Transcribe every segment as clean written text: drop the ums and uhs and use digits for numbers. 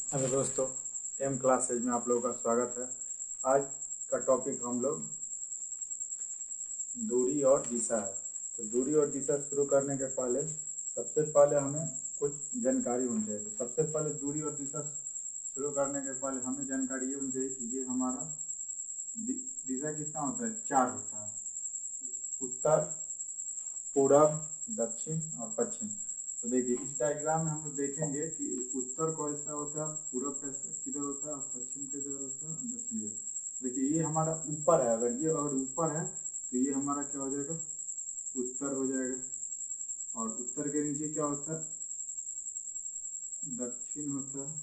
Hello दोस्तों, M classes में आप लोगों का स्वागत है। आज का टॉपिक हम लोग दूरी और दिशा है। तो दूरी और दिशा शुरू करने के पहले सबसे पहले हमें कुछ जानकारी होनी चाहिए। तो सबसे पहले दूरी और दिशा शुरू करने के पहले हमें जानकारी ये होनी चाहिए कि ये हमारा दिशा कितना होता है, 4 होता है। उत्तर, पूरब, दक्षिण और पश्चिम। तो देखिए इस डायग्राम में हम लोग देखेंगे कि उत्तर कैसा होता है, पूरब कैसा किधर होता है और पश्चिम किधर होता है और दक्षिण किधर। देखिए ये हमारा ऊपर है, अगर ऊपर है तो ये हमारा क्या हो जाएगा, उत्तर हो जाएगा। और उत्तर के नीचे क्या होता है, दक्षिण होता है।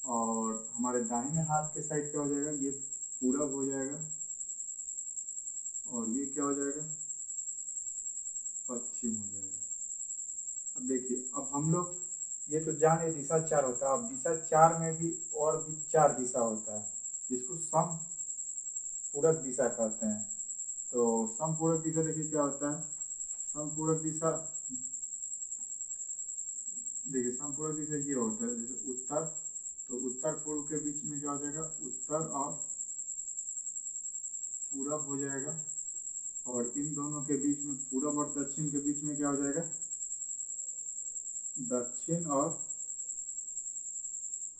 और हमारे दाहिने हाथ के साइड क्या हो जाएगा, ये पूरब हो जाएगा। और ये क्या हो जाएगा, पश्चिम हो जाएगा। अब देखिए, अब हम लोग ये तो जाने दिशा 4 होता है। अब दिशा 4 में भी और भी 4 दिशा होता है, जिसको समपूरक दिशा कहते हैं। तो समपूरक दिशा देखिए क्या होता है। समपूरक दिशा देखिए, समपूरक दिशा ये होता है, जैसे उत्तर, तो उत्तर पूर्व के बीच में क्या हो जाएगा, उत्तर और पूरब हो जाएगा। और इन दोनों के बीच में, पूरब और दक्षिण के बीच में क्या हो जाएगा, दक्षिण और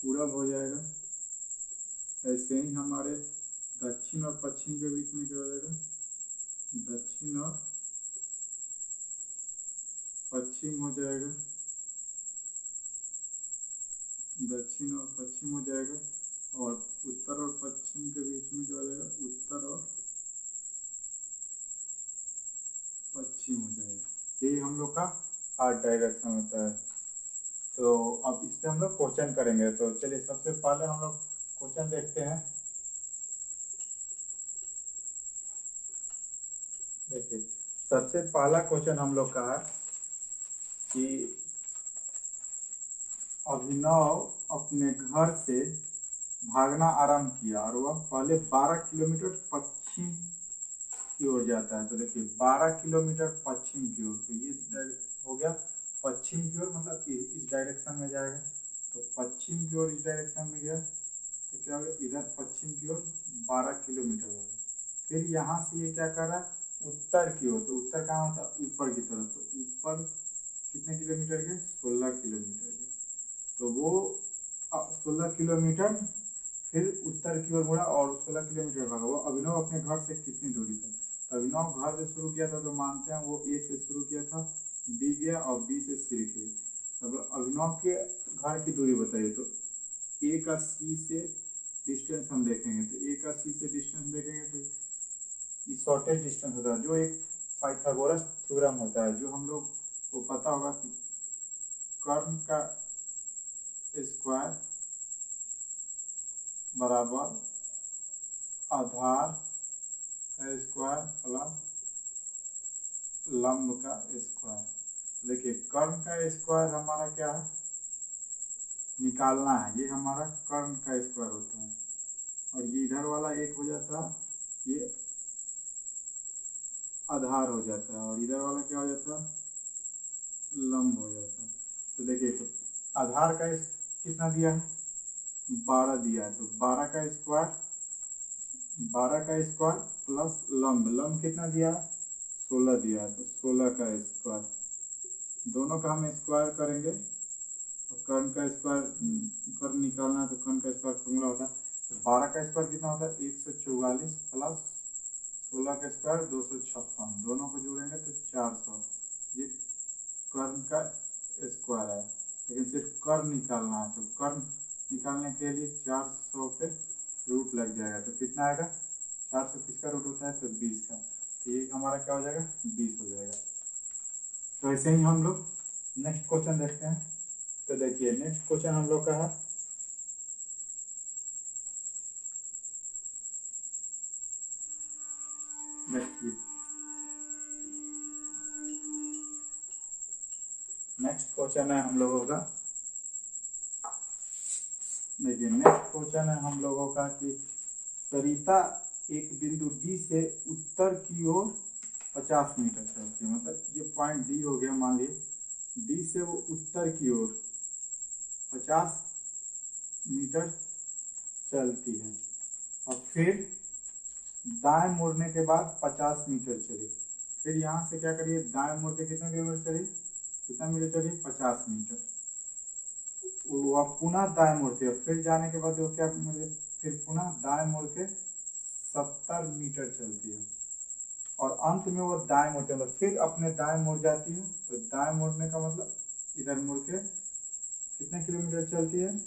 पूरब हो जाएगा। ऐसे ही हमारे दक्षिण और पश्चिम के बीच में क्या हो जाएगा, दक्षिण और पश्चिम हो जाएगा। दक्षिण और पश्चिम हो जाएगा। और उत्तर और पश्चिम के बीच में क्या हो जाएगा, उत्तर और पश्चिम हो जाएगा। ये हम लोग का आर्ट डायरेक्शन होता है। तो अब इस पे हम लोग क्वेश्चन करेंगे। तो चलिए सबसे पहले हम लोग क्वेश्चन देखते हैं। देखिए सबसे पहला क्वेश्चन हम लोग का है कि अभिनव अपने घर से भागना आरंभ किया और वह पहले 12 किलोमीटर पश्चिम की ओर जाता है। तो देखिए 12 किलोमीटर पश्चिम की ओर, तो ये हो गया पश्चिम की ओर, मतलब इस डायरेक्शन में जाएगा। तो पश्चिम की ओर इस डायरेक्शन में गया तो क्या होगा, इधर पश्चिम की ओर 12 किलोमीटर होगा। फिर यहाँ से ये क्या कर रहा है, उत्तर की ओर। तो उत्तर कहाँ होता है, ऊपर की तरफ। तो ऊपर कितने किलोमीटर गए, 16 किलोमीटर गए। तो वो 16 किलोमीटर फिर उत्तर की ओर मुड़ा और 16 किलोमीटर भागा। वो अभिनव अपने घर से कितनी दूरी पर। तो अभिनव घर से शुरू किया था, तो मानते हैं वो ए से शुरू किया था, बी गया और बी से सी गई। तो अभिनव के घर की दूरी बताइए। तो ए का सी से डिस्टेंस हम देखेंगे। तो ए का सी से डिस्टेंस देखेंगे तो ये शॉर्टेस्ट डिस्टेंस होता है, जो एक पाइथागोरस थ्योरम होता है, जो हम लोग को पता होगा कि कर्ण का स्क्वायर बराबर आधार का स्क्वायर प्लस लंब का स्क्वायर। देखिए कर्ण का स्क्वायर हमारा क्या है, निकालना है। ये हमारा कर्ण का स्क्वायर होता है। और ये इधर वाला एक हो जाता है, ये आधार हो जाता है। और इधर वाला क्या हो जाता है, लंब हो जाता है। तो देखिए, तो आधार का कितना दिया है, 12 दिया है। तो 12 का स्क्वायर प्लस लंब कितना दिया है, 16 दिया है। तो 16 का स्क्वायर, दोनों का हम स्क्वायर करेंगे। और कर्ण का स्क्वायर, कर्ण निकालना है तो कर्ण का स्क्वायर फॉर्मूला होता है। तो 12 का स्क्वायर कितना होता है, 144 प्लस 16 का स्क्वायर 256। दोनों को जोड़ेंगे तो 400। ये कर्ण का स्क्वायर है। लेकिन सिर्फ कर्ण निकालना है, तो कर्ण निकालने के लिए 400 पे रूट लग जाएगा। तो कितना आएगा, 400 किसका रूट होता है, तो 20 का। तो ये हमारा क्या हो जाएगा, 20 हो जाएगा। तो ऐसे ही हम लोग नेक्स्ट क्वेश्चन देखते हैं। तो देखिए नेक्स्ट क्वेश्चन हम लोग का है, नेक्स्ट क्वेश्चन है हम लोगों का। देखिए नेक्स्ट क्वेश्चन है हम लोगों का कि सरिता एक बिंदु डी से उत्तर की ओर 50 मीटर चलती है। मतलब ये पॉइंट डी हो गया, मान लीजिए डी से वो उत्तर की ओर 50 मीटर चलती है। और फिर दाएं मुड़ने के बाद 50 मीटर चली। फिर यहाँ से क्या करिए, दाएं मुड़ के कितना किलोमीटर चली, कितना मीटर चली, 50 मीटर। वो अब पुनः दाएं मुड़ते हैं, फिर जाने के बाद वो क्या मुड़े, फिर पुनः दाएं मुड़ के 70 मीटर चलती है। और अंत में वो दाएं मुड़ते हैं, फिर अपने दाएं मुड़ जाती है। तो दाएं मुड़ने का मतलब इधर मुड़ के कितने किलोमीटर चलती है,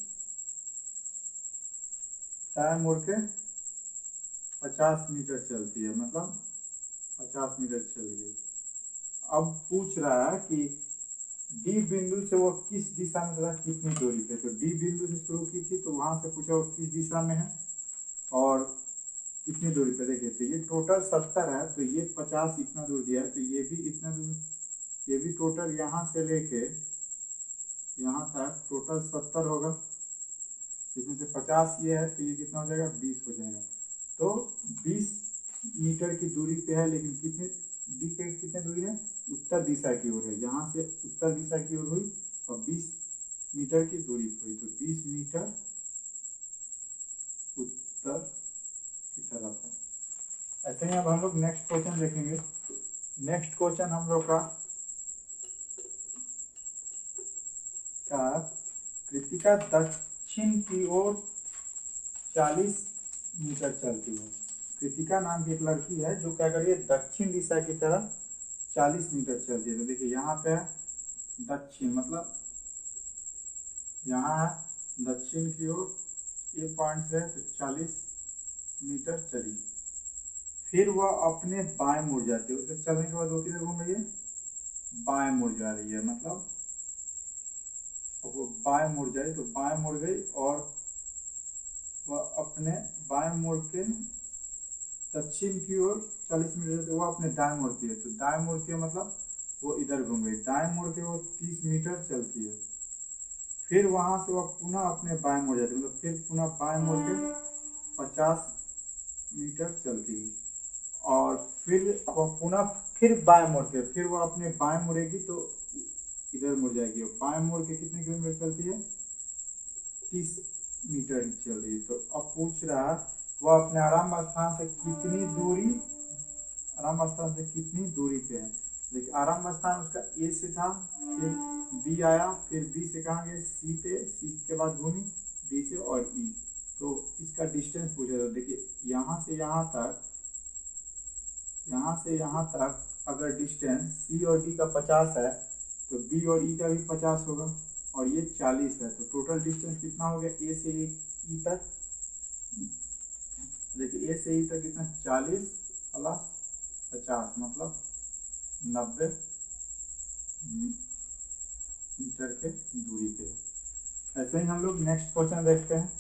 दाएं मुड़ के 50 मीटर चलती है, मतलब 50 मीटर चल गई। अब पूछ रहा है कि डी बिंदु से वो किस दिशा में तथा कितनी दूरी पे। तो डी बिंदु से शुरू की थी, तो वहां से पूछा वो किस दिशा में है और कितनी दूरी पे। देखिए तो ये टोटल 70 है, तो ये 50 इतना दूर दिया है, तो ये भी इतना दूर, ये भी टोटल यहाँ से लेके यहाँ तक टोटल 70 होगा, जिसमें से 50 ये है, तो ये कितना हो जाएगा, 20 हो जाएगा। तो 20 मीटर की दूरी पे है, लेकिन कितने डी के कितने दूरी है, उत्तर दिशा की ओर है, यहाँ से उत्तर दिशा की ओर हुई और 20 मीटर की दूरी पे हुई। तो 20 मीटर उत्तर की तरफ है। ऐसे ही अब हम लोग नेक्स्ट क्वेश्चन देखेंगे। नेक्स्ट क्वेश्चन हम लोग का कृतिका दक्षिण की ओर 40 मीटर चलती है। कृतिका नाम की एक लड़की है जो क्या करिए, दक्षिण दिशा की तरफ 40 मीटर चलती है। तो देखिए यहाँ पे है दक्षिण, मतलब यहाँ है दक्षिण की ओर, ये पॉइंट से है, तो 40 मीटर चली। फिर वह अपने बाएं मुड़ जाती है। उसके चलने के बाद वो किधर घूम रही है, बाएं मुड़ जा रही है, मतलब वो बाएं मुड़ जाए, तो बाएं मुड़ गई और वह अपने बाएं मुड़ के दक्षिण की ओर 40 मीटर, तो वो अपने दाएं मुड़ती है। तो दाएं मुड़ती है मतलब वो इधर घूम गई, दाएं मुड़ के वो 30 मीटर चलती है। फिर वहां से वह पुनः अपने बाएं मुड़ जाती है, मतलब फिर पुनः बाएं मुड़ के 50 मीटर चलती है। और फिर वह पुनः फिर बाएं मुड़ती है, फिर वह अपने बाएं मुड़ेगी तो इधर मुड़ जाएगी। बाएं मुड़ के कितने किलोमीटर चलती है, 30 मीटर ही चल रही है। तो अब पूछ रहा है वह अपने आराम स्थान से कितनी दूरी पे है। देखिए आराम स्थान उसका ए से था, फिर बी आया, फिर बी से कहाँ गए, सी पे, सी के बाद घूमी डी से और ई। तो इसका डिस्टेंस पूछा था। देखिए यहाँ से यहाँ तक अगर डिस्टेंस सी और डी का 50 है, तो बी और ई का भी 50 होगा, और ये 40 है। तो टोटल डिस्टेंस कितना हो गया, ए से ई तक। देखिए ए से ई तक कितना, 40 प्लस 50 मतलब 90 मीटर के दूरी पे। ऐसे ही हम लोग नेक्स्ट क्वेश्चन देखते हैं।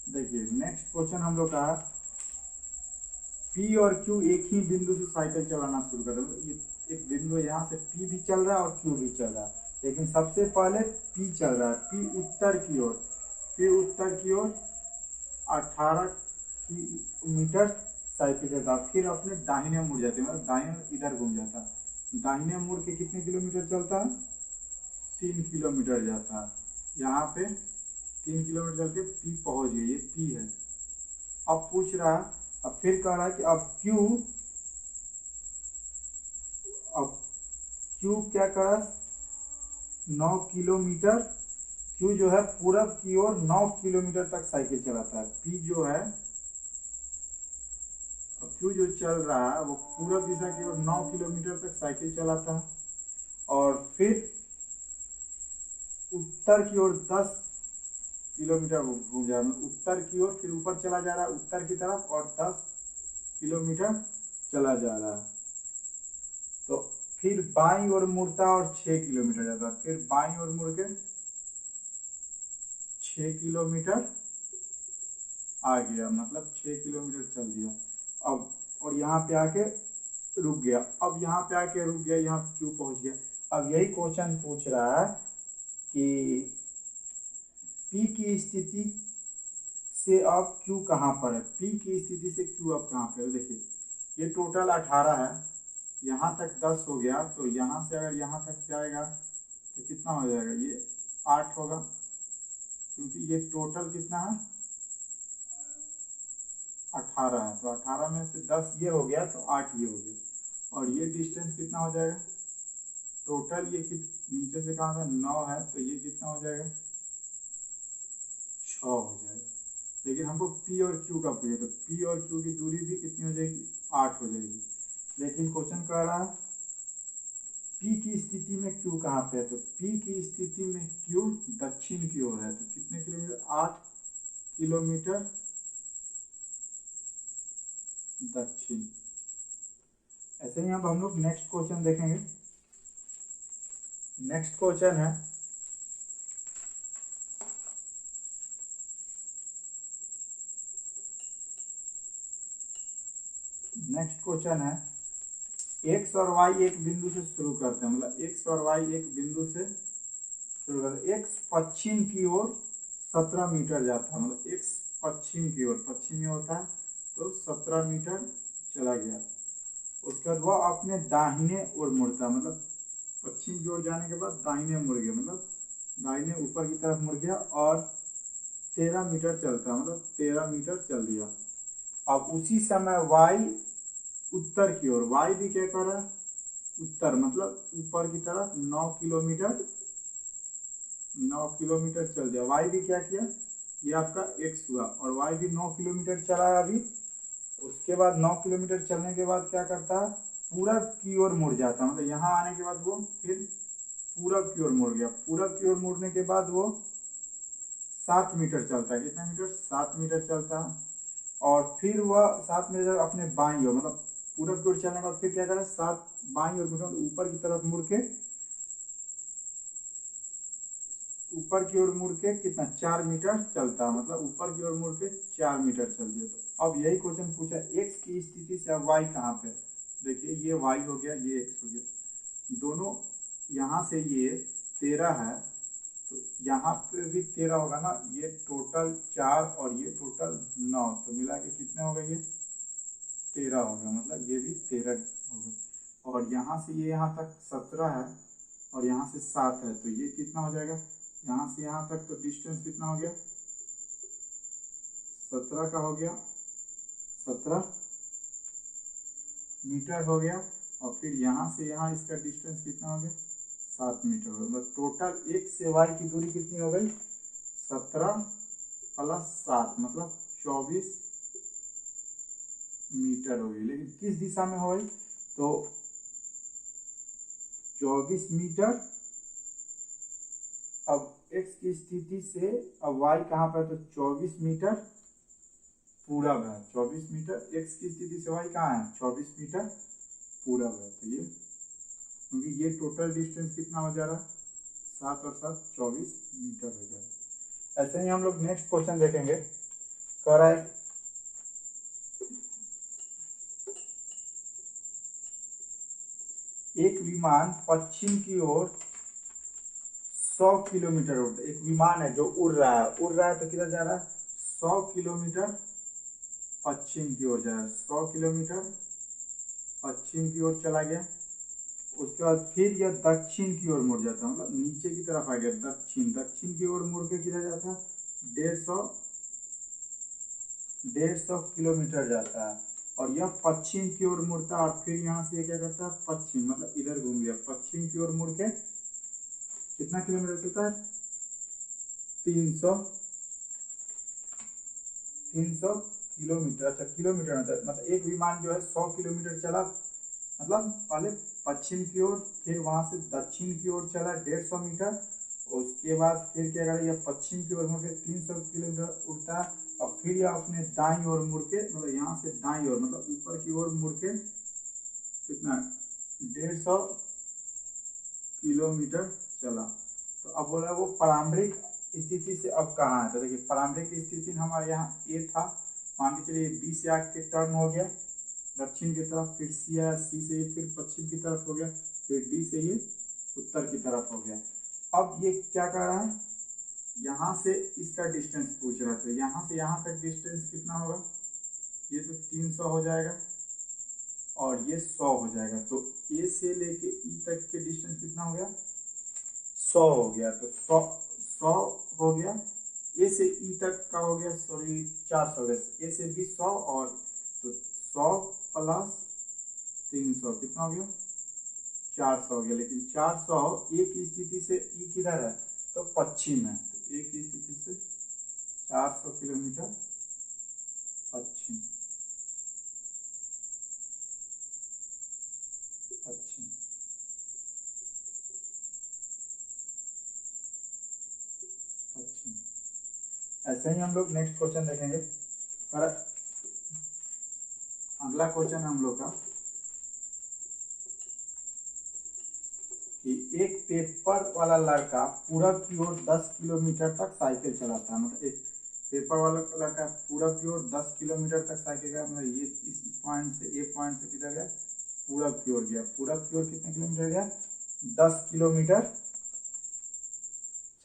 देखिए नेक्स्ट क्वेश्चन हम लोग का P और Q एक ही बिंदु से साइकिल चलाना शुरू कर दो। ये एक बिंदु यहाँ से P भी चल रहा है और Q भी चल रहा है, लेकिन सबसे पहले P चल रहा है, P उत्तर की ओर 18 मीटर साइकिल चलता है। फिर अपने दाहिने मुड़ जाते हैं, मतलब दाहिने इधर घूम जाता है। दाहिने मुड़ के कितने किलोमीटर चलता है, 3 किलोमीटर जाता है। यहाँ पे 3 किलोमीटर चल के P पहुंच गई, ये P है। अब पूछ रहा है, अब फिर कह रहा है कि अब Q क्या करा, 9 किलोमीटर, Q जो है पूरब की ओर 9 किलोमीटर तक साइकिल चलाता है। P जो है, Q जो चल रहा है वो पूरब दिशा की ओर 9 किलोमीटर तक साइकिल चलाता है। और फिर उत्तर की ओर 10 किलोमीटर वो घूम जा रहा है, उत्तर की ओर फिर ऊपर चला जा रहा है उत्तर की तरफ, और 10 किलोमीटर चला जा रहा है। तो फिर बाईं ओर मुड़ता है और 6 किलोमीटर जाता है। फिर बाईं ओर मुड़ के 6 किलोमीटर आ गया, मतलब 6 किलोमीटर चल दिया। अब और यहाँ पे आके रुक गया, यहाँ Q पहुंच गया। अब यही क्वेश्चन पूछ रहा है कि P की स्थिति से अब Q कहाँ पर है, P की स्थिति से Q अब कहाँ पर है। देखिए ये टोटल 18 है, यहाँ तक 10 हो गया, तो यहाँ से अगर यहाँ तक जाएगा तो कितना हो जाएगा, ये 8 होगा, क्योंकि ये टोटल कितना है 18 है, तो 18 में से 10 ये हो गया तो 8 ये हो गया, और ये डिस्टेंस कितना हो जाएगा टोटल, ये नीचे से कहाँ था 9 है, तो ये कितना हो जाएगा 6 हो जाएगा। लेकिन हमको P और Q का पूछे, तो P और Q की दूरी भी कितनी हो जाएगी 8 हो जाएगी। लेकिन क्वेश्चन कह रहा है P की स्थिति में Q कहाँ पे है, तो P की स्थिति में Q दक्षिण की ओर है, तो कितने किलोमीटर 8 किलोमीटर दक्षिण। ऐसे ही अब हम लोग नेक्स्ट क्वेश्चन देखेंगे। नेक्स्ट क्वेश्चन है x और y एक बिंदु से शुरू करते हैं, मतलब x और y एक बिंदु से शुरू करते हैं। x पश्चिम की ओर 17 मीटर जाता है, मतलब x पश्चिम की ओर, पश्चिम में होता है तो 17 मीटर चला गया। उसके बाद वह अपने दाहिने ओर मुड़ता है, मतलब पश्चिम की ओर जाने के बाद दाहिने मुड़ गया, मतलब दाहिने ऊपर की तरफ मुड़ गया और 13 मीटर चलता है, मतलब 13 मीटर चल दिया। अब उसी समय y उत्तर की ओर, y भी क्या कर रहा है उत्तर, मतलब ऊपर की तरफ 9 किलोमीटर चल दिया। y भी क्या किया, ये आपका x हुआ, और y भी 9 किलोमीटर चला है अभी। उसके बाद 9 किलोमीटर चलने के बाद क्या करता है, पूरब की ओर मुड़ जाता है, मतलब यहाँ आने के बाद वो फिर पूरब की ओर मुड़ गया। पूरब की ओर मुड़ने के बाद वो 7 मीटर चलता है, कितने मीटर 7 मीटर चलता है। और फिर वह 7 मीटर अपने बाईं ओर, मतलब पूरब की ओर चलने के बाद फिर क्या करा 7 बाईं ओर मुड़, ऊपर की तरफ मुड़ के, ऊपर की ओर मुड़ के कितना 4 मीटर चलता है, मतलब ऊपर की ओर मुड़ के 4 मीटर चल दिया। तो अब यही क्वेश्चन पूछा x की स्थिति से अब y कहाँ पे, देखिए ये y हो गया, ये x हो गया, दोनों यहाँ से ये 13 है, तो यहाँ पे भी 13 होगा ना, ये टोटल 4 और ये टोटल 9, तो मिला के कितने होगा, ये 13 होगा, मतलब ये भी 13 होगा। और यहाँ से ये यहाँ तक 17 है और यहाँ से 7 है, तो ये कितना हो जाएगा, यहाँ से यहाँ तक तो डिस्टेंस कितना हो गया 17 का हो गया, 17 मीटर हो गया। और फिर यहाँ से यहाँ इसका डिस्टेंस कितना हो गया 7 मीटर हो गया, मतलब टोटल x से y की दूरी कितनी हो गई 17 प्लस 7, मतलब 24 मीटर हो गई। लेकिन किस दिशा में हो गई, तो 24 मीटर। अब x की स्थिति से अब y कहाँ पर, तो 24 मीटर पूरब है, 24 मीटर x की स्थिति से y कहाँ है 24 मीटर पूरब है। तो ये क्योंकि ये टोटल डिस्टेंस कितना हो जा रहा है 7 और 7 24 मीटर हो जा रहा है। ऐसे ही हम लोग नेक्स्ट क्वेश्चन देखेंगे। कह रहा है एक विमान पश्चिम की ओर 100 किलोमीटर उड़ता है, एक विमान है जो उड़ रहा है, तो किधर जा रहा है 100 किलोमीटर पश्चिम की ओर जा रहा है, 100 किलोमीटर पश्चिम की ओर चला गया। उसके बाद फिर यह दक्षिण की ओर मुड़ जाता है, मतलब नीचे की तरफ आ गया, दक्षिण की ओर मुड़ के किधर जाता है 150 किलोमीटर जाता है। और यह पश्चिम की ओर मुड़ता है, और फिर यहाँ से क्या करता है पश्चिम, मतलब इधर घूम गया, पश्चिम की ओर मुड़ के कितना किलोमीटर चलता है 300 किलोमीटर। अच्छा किलोमीटर मतलब एक विमान जो है 100 किलोमीटर चला, मतलब पहले पश्चिम की ओर, फिर वहां से दक्षिण की ओर चला 150 मीटर, उसके बाद फिर क्या करें यह पश्चिम की ओर मुड़ के 300 किलोमीटर उड़ता है, और फिर यह अपने दाईं ओर मुड़ के, मतलब यहाँ से दाईं ओर, मतलब ऊपर की ओर मुड़ के कितना 150 किलोमीटर चला। तो अब बोला वो प्रारंभिक स्थिति से अब कहाँ है, तो देखिए प्रारंभिक स्थिति हमारे यहाँ ए था, मान के चलिए बी से आके टर्न हो गया दक्षिण की तरफ, फिर सी आया, सी से ये फिर पश्चिम की तरफ हो गया, फिर डी से ये उत्तर की तरफ हो गया। अब ये क्या कर रहा है, यहाँ से इसका डिस्टेंस पूछ रहा है, तो यहाँ से यहाँ तक डिस्टेंस कितना होगा, ये तो 300 हो जाएगा और ये 100 हो जाएगा, तो ए से लेके ई तक के डिस्टेंस कितना हो गया 100 हो गया, तो 100 हो गया। ए से ई तक का हो गया, सॉरी 400 हो गया। ए से बी 100 और तो 100 प्लस 300 कितना हो गया, 400 हो गया। लेकिन 400 ए की स्थिति से ई किधर है, तो पश्चिम है, तो ए की स्थिति से 400 किलोमीटर पश्चिम, पश्चिम, पश्चिम। ऐसे ही हम लोग नेक्स्ट क्वेश्चन देखेंगे। पर अगला क्वेश्चन हम लोग का कि एक पेपर वाला लड़का पूरब की ओर 10 किलोमीटर तक साइकिल चलाता है। मतलब एक पेपर वाला लड़का पूरब की ओर 10 किलोमीटर तक साइकिल गया, मतलब ये इस पॉइंट से, ए पॉइंट से किधर गया, पूरब की ओर गया। पूरब की ओर कितने किलोमीटर गया, 10 किलोमीटर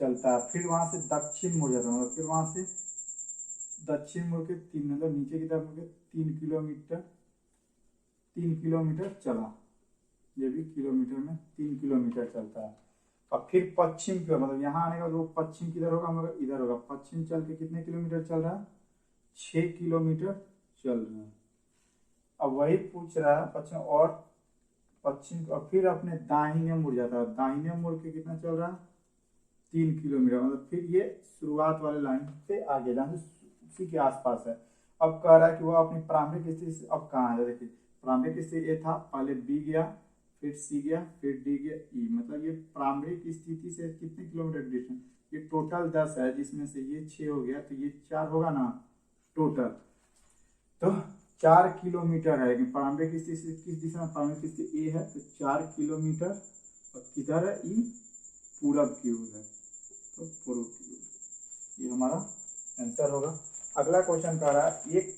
चलता है। फिर वहां से दक्षिण मुड़ जाता है, मतलब फिर वहां से दक्षिण मुड़ के 3, मतलब नीचे की तरफ मुड़ के 3 किलोमीटर चला। ये भी किलोमीटर में 3 किलोमीटर चलता है। और फिर पश्चिम की ओर, मतलब यहाँ आने का, वो पश्चिम किधर होगा, मतलब इधर होगा। पश्चिम चल के कितने किलोमीटर चल रहा है, 6 किलोमीटर चल रहा है। अब वही पूछ रहा है पश्चिम, और पश्चिम, और फिर अपने दाहिने मुड़ जाता है। दाहिने मुड़ के कितना चल रहा है, 3 किलोमीटर, मतलब फिर ये शुरुआत वाले लाइन से आगे, जहाँ से उसी के आसपास है। अब कह रहा है कि वो अपनी प्रारंभिक स्थिति से अब कहाँ है। देखिए प्रारंभिक स्थिति ए था, पहले बी गया, फिर सी गया, फिर डी गया, ई। मतलब ये प्रारंभिक स्थिति से कितने किलोमीटर डिस्टेंस, ये टोटल 10 है, जिसमें से ये 6 हो गया, तो ये 4 होगा ना टोटल। तो 4 किलोमीटर है। लेकिन प्रारंभिक स्थिति से किस दिशा में, प्रारंभिक स्थिति ए है, तो 4 किलोमीटर। और किधर है, ई पूरब की ओर है, तो पूर्व की ओर। ये हमारा आंसर होगा। अगला क्वेश्चन कह रहा है एक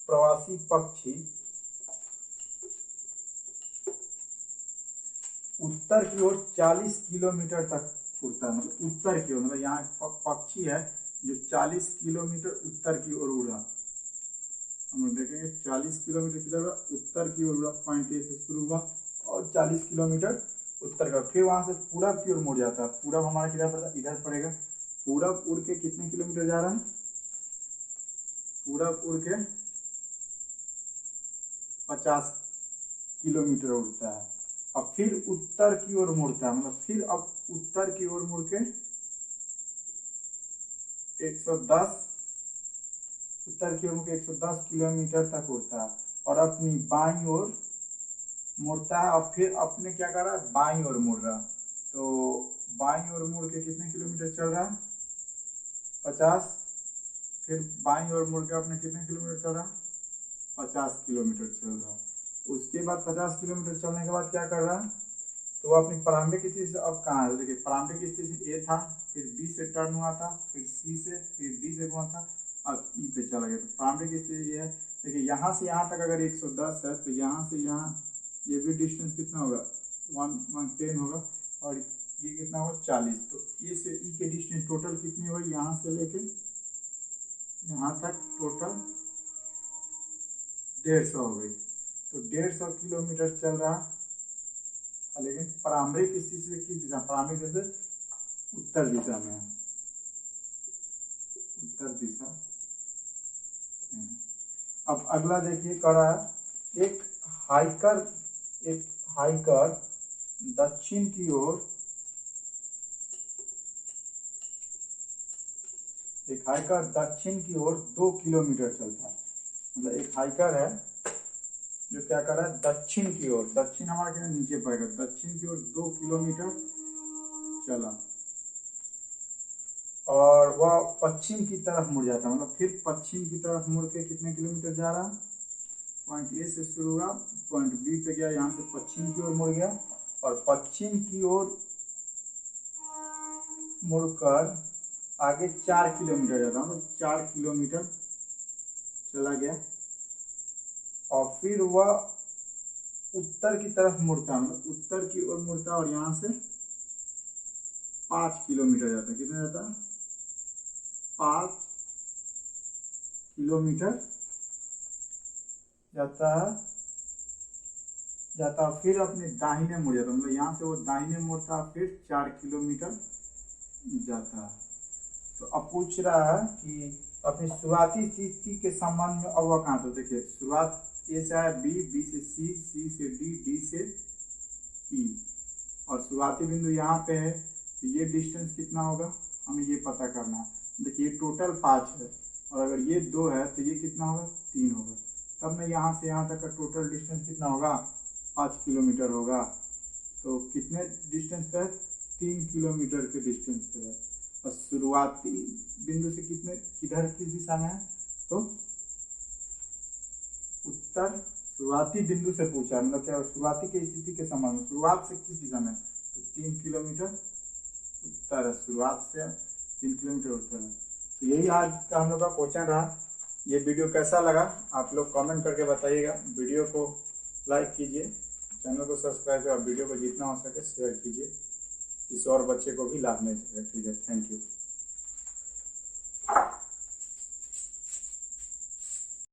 प्रवासी पक्षी उत्तर की ओर 40 किलोमीटर तक उड़ता है। मतलब उत्तर की ओर, मतलब यहाँ पक्षी है जो 40 किलोमीटर उत्तर की ओर उड़ा। हम लोग देखेंगे 40 किलोमीटर किधर हुआ, उत्तर की ओर उड़ा। पॉइंट ए से शुरू हुआ और 40 किलोमीटर उत्तर का, फिर वहां से पूरब की ओर मुड़ जाता है। पूरब हमारा किधर पड़ता है, इधर पड़ेगा। पूरब उड़ के कितने किलोमीटर जा रहा है, पूरब उड़ के 50 किलोमीटर उड़ता है। अब फिर उत्तर की ओर मुड़ता है, मतलब फिर अब उत्तर की ओर मुड़ के 110, उत्तर की ओर मुड़ के 110 किलोमीटर तक उड़ता है और अपनी बाईं ओर मुड़ता है। और फिर अपने क्या कर रहा है, बाईं ओर मुड़ रहा है। तो बाईं ओर मुड़ के कितने किलोमीटर चल रहा है, 50। फिर बाईं ओर मुड़ के अपने कितने किलोमीटर चल रहा है, 50 किलोमीटर चल रहा है। उसके बाद 50 किलोमीटर चलने के बाद क्या कर रहा है, तो वो अपनी प्रारंभिक स्थिति से अब कहाँ है। देखिए प्रारंभिक स्थिति से ए था, फिर बी से टर्न हुआ था, फिर सी से, फिर डी से हुआ था, अब ई पे चला गया। तो प्रारंभिक स्थिति ये है। देखिए यहाँ से यहाँ तक अगर 110 है, तो यहाँ से यहाँ ये भी डिस्टेंस कितना होगा, 110 होगा, और ये कितना होगा 40। तो ए से ई के डिस्टेंस टोटल कितनी होगी, यहाँ से लेके यहाँ तक टोटल 150 हो गई। तो 150 किलोमीटर चल रहा है। लेकिन प्रारंभिक स्थिति से किस दिशा, प्रारंभिक से उत्तर दिशा में है, उत्तर दिशा में है। अब अगला देखिए कर रहा है एक हाइकर दक्षिण की ओर, एक हाइकर दक्षिण की ओर 2 किलोमीटर चलता है। मतलब एक हाइकर है जो क्या कर रहा है, दक्षिण की ओर, दक्षिण हमारा क्या नीचे पड़ेगा, दक्षिण की ओर 2 किलोमीटर चला और वह पश्चिम की तरफ मुड़ जाता है। मतलब फिर पश्चिम की तरफ मुड़ के कितने किलोमीटर जा रहा है, पॉइंट ए से शुरू हुआ, पॉइंट बी पे गया, यहाँ से पश्चिम की ओर मुड़ गया और पश्चिम की ओर मुड़कर आगे 4 किलोमीटर जाता है। मतलब 4 किलोमीटर चला गया और फिर वह उत्तर की तरफ मुड़ता है, मतलब उत्तर की ओर मुड़ता है और यहाँ से 5 किलोमीटर जाता है। कितना जाता है, 5 किलोमीटर जाता है, जाता, फिर अपने दाहिने मुड़ जाता, मतलब यहाँ से वो दाहिने मुड़ता, फिर 4 किलोमीटर जाता। तो अब पूछ रहा है कि अपनी शुरुआती स्थिति के संबंध में अब वह कहाँ, तो देखिए शुरुआत ए से आया बी, बी से सी, सी से डी, डी से ई, और शुरुआती बिंदु यहाँ पे है, तो ये डिस्टेंस कितना होगा हमें ये पता करना है। देखिए टोटल 5 है, और अगर ये 2 है तो ये कितना होगा 3 होगा, तब मैं यहाँ से यहाँ तक का टोटल डिस्टेंस कितना होगा 5 किलोमीटर होगा। तो कितने डिस्टेंस पे है 3 किलोमीटर के डिस्टेंस पे है, और शुरुआती बिंदु से कितने किधर किस दिशा में है, तो उत्तर, शुरुआती बिंदु से पूछा, मतलब क्या शुरुआती की स्थिति के संबंध में शुरुआत से किस दिशा में, तो 3 किलोमीटर उत्तर है, शुरुआत से 3 किलोमीटर उत्तर है। तो यही आज का हम लोग का क्वेश्चन रहा। ये वीडियो कैसा लगा आप लोग कमेंट करके बताइएगा। वीडियो को लाइक कीजिए, चैनल को सब्सक्राइब करें, और वीडियो को जितना हो सके शेयर कीजिए, इस और बच्चे को भी लाभ मिल सके। ठीक है, थैंक यू।